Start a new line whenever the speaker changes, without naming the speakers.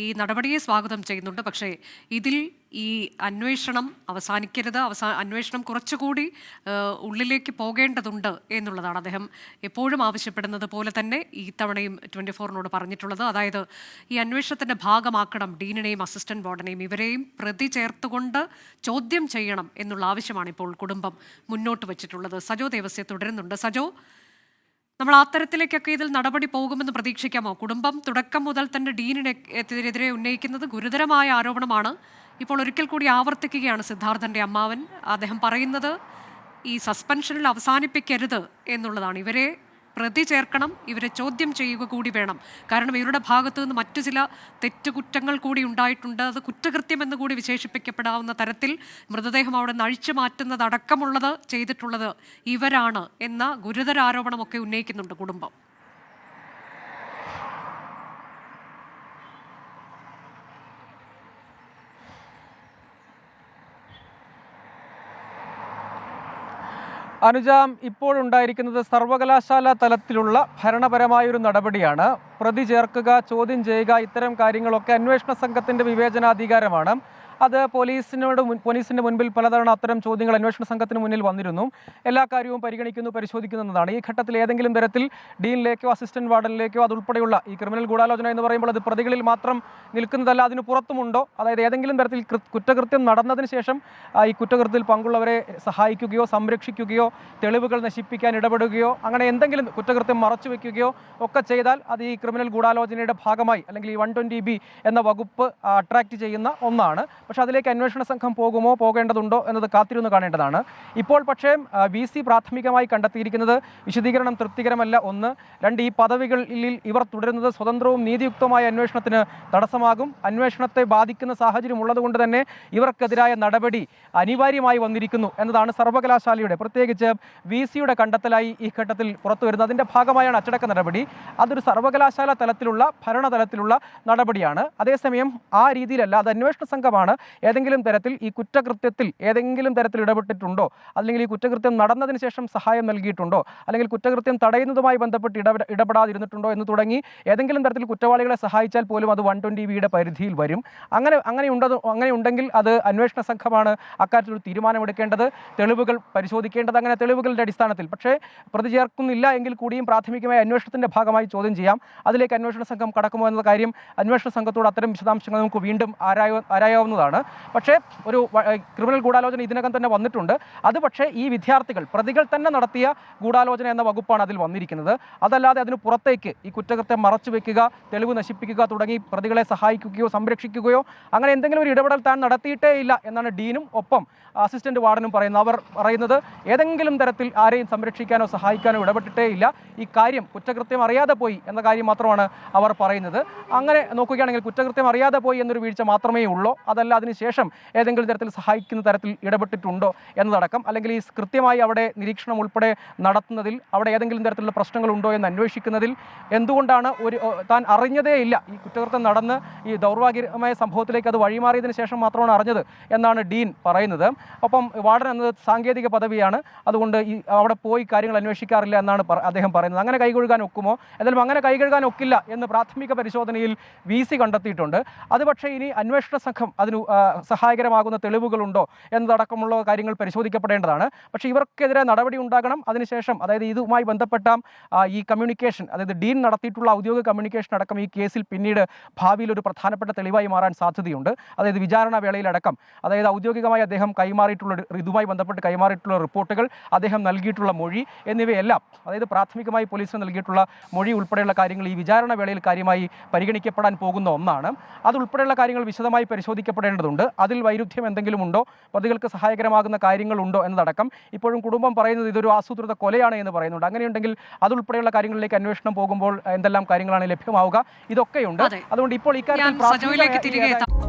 ഈ നടപടിയെ സ്വാഗതം ചെയ്യുന്നുണ്ട്. പക്ഷേ ഇതിൽ ഈ അന്വേഷണം അവസാനിക്കരുത്, അന്വേഷണം കുറച്ചുകൂടി ഉള്ളിലേക്ക് പോകേണ്ടതുണ്ട് എന്നുള്ളതാണ് അദ്ദേഹം എപ്പോഴും ആവശ്യപ്പെടുന്നത് പോലെ തന്നെ ഈ തവണയും 24-നോട് പറഞ്ഞിട്ടുള്ളത്. അതായത് ഈ അന്വേഷണത്തിൻ്റെ ഭാഗമാക്കണം ഡീനിനെയും അസിസ്റ്റന്റ് വാർഡനെയും, ഇവരെയും പ്രതി ചേർത്തുകൊണ്ട് ചോദ്യം ചെയ്യണം എന്നുള്ള ആവശ്യമാണ് ഇപ്പോൾ കുടുംബം മുന്നോട്ട് വച്ചിട്ടുള്ളത്. സജോ ദേവസ്യ തുടരുന്നുണ്ട്. സജോ, നമ്മൾ അത്തരത്തിലേക്കൊക്കെ ഇതിൽ നടപടി പോകുമെന്ന് പ്രതീക്ഷിക്കാമോ? കുടുംബം തുടക്കം മുതൽ തന്നെ ഡീനിനെതിരെ ഉന്നയിക്കുന്നത് ഗുരുതരമായ ആരോപണമാണ്. ഇപ്പോൾ ഒരിക്കൽ കൂടി ആവർത്തിക്കുകയാണ് സിദ്ധാർത്ഥന്റെ അമ്മാവൻ. അദ്ദേഹം പറയുന്നത് ഈ സസ്പെൻഷനിൽ അവസാനിപ്പിക്കരുത് എന്നുള്ളതാണ്. ഇവരെ പ്രതി ചേർക്കണം, ഇവരെ ചോദ്യം ചെയ്യുക കൂടി വേണം. കാരണം ഇവരുടെ ഭാഗത്തു നിന്ന് മറ്റു ചില തെറ്റുകുറ്റങ്ങൾ കൂടി ഉണ്ടായിട്ടുണ്ട്. അത് കുറ്റകൃത്യം എന്ന് കൂടി വിശേഷിപ്പിക്കപ്പെടാവുന്ന തരത്തിൽ മൃതദേഹം അവിടെ നിന്ന് അഴിച്ചു മാറ്റുന്നതടക്കമുള്ളത് ചെയ്തിട്ടുള്ളത് ഇവരാണ് എന്ന ഗുരുതര ആരോപണമൊക്കെ ഉന്നയിക്കുന്നുണ്ട് കുടുംബം.
അനുജ, ഇപ്പോഴുണ്ടായിരിക്കുന്നത് സർവകലാശാല തലത്തിലുള്ള ഭരണപരമായൊരു നടപടിയാണ്. പ്രതി ചേർക്കുക, ചോദ്യം ചെയ്യുക, ഇത്തരം കാര്യങ്ങളൊക്കെ അന്വേഷണ സംഘത്തിൻ്റെ വിവേചനാധികാരമാണ്. അത് പോലീസിൻ്റെ മുൻപിൽ പലതവണ അത്തരം ചോദ്യങ്ങൾ അന്വേഷണ സംഘത്തിന് മുന്നിൽ വന്നിരുന്നു. എല്ലാ കാര്യവും പരിഗണിക്കുന്നു, പരിശോധിക്കുന്നതാണ്. ഈ ഘട്ടത്തിൽ ഏതെങ്കിലും തരത്തിൽ ഡീനിലേക്കോ അസിസ്റ്റന്റ് വാർഡനിലേക്കോ അതുൾപ്പെടെയുള്ള ഈ ക്രിമിനൽ ഗൂഢാലോചന എന്ന് പറയുമ്പോൾ അത് പ്രതികളിൽ മാത്രം നിൽക്കുന്നതല്ല, അതിന് പുറത്തുമുണ്ടോ, അതായത് ഏതെങ്കിലും തരത്തിൽ കുറ്റകൃത്യം നടന്നതിന് ശേഷം ഈ കുറ്റകൃത്യത്തിൽ പങ്കുള്ളവരെ സഹായിക്കുകയോ സംരക്ഷിക്കുകയോ തെളിവുകൾ നശിപ്പിക്കാൻ ഇടപെടുകയോ അങ്ങനെ എന്തെങ്കിലും കുറ്റകൃത്യം മറച്ചു വയ്ക്കുകയോ ഒക്കെ ചെയ്താൽ അത് ഈ ക്രിമിനൽ ഗൂഢാലോചനയുടെ ഭാഗമായി അല്ലെങ്കിൽ ഈ 120B എന്ന വകുപ്പ് അട്രാക്റ്റ് ചെയ്യുന്ന ഒന്നാണ്. പക്ഷേ അതിലേക്ക് അന്വേഷണ സംഘം പോകുമോ, പോകേണ്ടതുണ്ടോ എന്നത് കാത്തിരുന്ന് കാണേണ്ടതാണ്. ഇപ്പോൾ പക്ഷേ VC പ്രാഥമികമായി കണ്ടെത്തിയിരിക്കുന്നത് വിശദീകരണം തൃപ്തികരമല്ല. 1, 2, ഈ പദവികളിൽ ഇവർ തുടരുന്നത് സ്വതന്ത്രവും നീതിയുക്തമായ അന്വേഷണത്തിന് തടസ്സമാകും. അന്വേഷണത്തെ ബാധിക്കുന്ന സാഹചര്യം ഉള്ളതുകൊണ്ട് തന്നെ ഇവർക്കെതിരായ നടപടി അനിവാര്യമായി വന്നിരിക്കുന്നു എന്നതാണ് സർവകലാശാലയുടെ, പ്രത്യേകിച്ച് VCയുടെ കണ്ടെത്തലായി ഈ ഘട്ടത്തിൽ പുറത്തു വരുന്നത്. അതിൻ്റെ ഭാഗമായാണ് അച്ചടക്ക നടപടി. അതൊരു സർവകലാശാല തലത്തിലുള്ള ഭരണതലത്തിലുള്ള നടപടിയാണ്. അതേസമയം ആ രീതിയിലല്ല, അത് അന്വേഷണ സംഘമാണ് ഏതെങ്കിലും തരത്തിൽ ഈ കുറ്റകൃത്യത്തിൽ ഏതെങ്കിലും തരത്തിൽ ഇടപെട്ടിട്ടുണ്ടോ, അല്ലെങ്കിൽ ഈ കുറ്റകൃത്യം നടന്നതിന് ശേഷം സഹായം നൽകിയിട്ടുണ്ടോ, അല്ലെങ്കിൽ കുറ്റകൃത്യം തടയുന്നതുമായി ബന്ധപ്പെട്ട് ഇടപെടാതിരുന്നിട്ടുണ്ടോ എന്ന് തുടങ്ങി ഏതെങ്കിലും തരത്തിൽ കുറ്റവാളികളെ സഹായിച്ചാൽ പോലും അത് 120Bയുടെ പരിധിയിൽ വരും. അങ്ങനെ ഉണ്ടെങ്കിൽ അത് അന്വേഷണ സംഘമാണ് അക്കാര്യത്തിൽ ഒരു തീരുമാനമെടുക്കേണ്ടത്, തെളിവുകൾ പരിശോധിക്കേണ്ടത്. അങ്ങനെ തെളിവുകളുടെ അടിസ്ഥാനത്തിൽ പക്ഷേ പ്രതി ചേർക്കുന്നില്ല എങ്കിൽ കൂടിയും പ്രാഥമികമായ അന്വേഷണത്തിൻ്റെ ഭാഗമായി ചോദ്യം ചെയ്യാം. അതിലേക്ക് അന്വേഷണ സംഘം കടക്കുമോ എന്ന കാര്യം അന്വേഷണ സംഘത്തോട് അത്തരം വിശദാംശങ്ങൾ നമുക്ക് വീണ്ടും ആരായാവുന്നതാണ്. പക്ഷേ ഒരു ക്രിമിനൽ ഗൂഢാലോചന ഇതിനകം തന്നെ വന്നിട്ടുണ്ട്. അത് പക്ഷേ ഈ വിദ്യാർത്ഥികൾ പ്രതികൾ തന്നെ നടത്തിയ ഗൂഢാലോചന എന്ന വകുപ്പാണ് അതിൽ വന്നിരിക്കുന്നത്. അതല്ലാതെ അതിന് പുറത്തേക്ക് ഈ കുറ്റകൃത്യം മറച്ചു വെക്കുക, തെളിവ് നശിപ്പിക്കുക തുടങ്ങി പ്രതികളെ സഹായിക്കുകയോ സംരക്ഷിക്കുകയോ അങ്ങനെ എന്തെങ്കിലും ഒരു ഇടപെടൽ താൻ നടത്തിയിട്ടേ ഇല്ല എന്നാണ് ഡീനും ഒപ്പം അസിസ്റ്റന്റ് വാർഡനും പറയുന്നത്. അവർ പറയുന്നത് ഏതെങ്കിലും തരത്തിൽ ആരെയും സംരക്ഷിക്കാനോ സഹായിക്കാനോ ഇടപെട്ടിട്ടേ ഇല്ല. ഈ കാര്യം കുറ്റകൃത്യം അറിയാതെ പോയി എന്ന കാര്യം മാത്രമാണ് അവർ പറയുന്നത്. അങ്ങനെ നോക്കുകയാണെങ്കിൽ കുറ്റകൃത്യം അറിയാതെ പോയി എന്നൊരു വീഴ്ച മാത്രമേ ഉള്ളൂ. അതല്ല അതിനുശേഷം ഏതെങ്കിലും തരത്തിൽ സഹായിക്കുന്ന തരത്തിൽ ഇടപെട്ടിട്ടുണ്ടോ എന്നതടക്കം, അല്ലെങ്കിൽ ഈ കൃത്യമായി അവിടെ നിരീക്ഷണം ഉൾപ്പെടെ നടത്തുന്നതിൽ അവിടെ ഏതെങ്കിലും തരത്തിലുള്ള പ്രശ്നങ്ങളുണ്ടോ എന്ന് അന്വേഷിക്കുന്നതിൽ എന്തുകൊണ്ടാണ് താൻ അറിഞ്ഞതേ ഇല്ല, ഈ കുറ്റകൃത്യം നടന്ന് ഈ ദൗർഭാഗ്യമായ സംഭവത്തിലേക്ക് അത് വഴിമാറിയതിന് ശേഷം മാത്രമാണ് അറിഞ്ഞത് എന്നാണ് ഡീൻ പറയുന്നത്. ഒപ്പം വാർഡൻ എന്നത് സാങ്കേതിക പദവിയാണ്, അതുകൊണ്ട് ഈ അവിടെ പോയി കാര്യങ്ങൾ അന്വേഷിക്കാറില്ല എന്നാണ് അദ്ദേഹം പറയുന്നത്. അങ്ങനെ കൈകഴുകാൻ ഒക്കുമോ? എന്തായാലും അങ്ങനെ കൈകഴുകാൻ ഒക്കില്ല എന്ന് പ്രാഥമിക പരിശോധനയിൽ VC കണ്ടെത്തിയിട്ടുണ്ട്. അത് പക്ഷേ ഇനി അന്വേഷണ സംഘം അതിന് സഹായകരമാകുന്ന തെളിവുകളുണ്ടോ എന്നതടക്കമുള്ള കാര്യങ്ങൾ പരിശോധിക്കപ്പെടേണ്ടതാണ്. പക്ഷേ ഇവർക്കെതിരെ നടപടി ഉണ്ടാകണം. അതിനുശേഷം അതായത് ഇതുമായി ബന്ധപ്പെട്ട ഈ കമ്മ്യൂണിക്കേഷൻ, അതായത് ഡീൻ നടത്തിയിട്ടുള്ള ഔദ്യോഗിക കമ്മ്യൂണിക്കേഷൻ അടക്കം ഈ കേസിൽ പിന്നീട് ഭാവിയിൽ ഒരു പ്രധാനപ്പെട്ട തെളിവായി മാറാൻ സാധ്യതയുണ്ട്. അതായത് വിചാരണ വേളയിലടക്കം, അതായത് ഔദ്യോഗികമായി അദ്ദേഹം ഇതുമായി ബന്ധപ്പെട്ട് കൈമാറിയിട്ടുള്ള റിപ്പോർട്ടുകൾ, അദ്ദേഹം നൽകിയിട്ടുള്ള മൊഴി എന്നിവയെല്ലാം, അതായത് പ്രാഥമികമായി പോലീസിന് നൽകിയിട്ടുള്ള മൊഴി ഉൾപ്പെടെയുള്ള കാര്യങ്ങൾ ഈ വിചാരണ വേളയിൽ കാര്യമായി പരിഗണിക്കപ്പെടാൻ പോകുന്ന ഒന്നാണ്. അതുൾപ്പെടെയുള്ള കാര്യങ്ങൾ വിശദമായി പരിശോധിക്കപ്പെടേണ്ടതുണ്ട്. അതിൽ വൈരുദ്ധ്യം എന്തെങ്കിലും ഉണ്ടോ, പ്രതികൾക്ക് സഹായകരമാകുന്ന കാര്യങ്ങളുണ്ടോ എന്നതടക്കം. ഇപ്പോഴും കുടുംബം പറയുന്നത് ഇതൊരു ആസൂത്രിത കൊലയാണ് എന്ന് പറയുന്നുണ്ട്. അങ്ങനെയുണ്ടെങ്കിൽ അതുൾപ്പെടെയുള്ള കാര്യങ്ങളിലേക്ക് അന്വേഷണം പോകുമ്പോൾ എന്തെല്ലാം കാര്യങ്ങളാണ് ലഭ്യമാവുക, ഇതൊക്കെയുണ്ട്. അതുകൊണ്ട് ഇപ്പോൾ ഇക്കാര്യത്തിൽ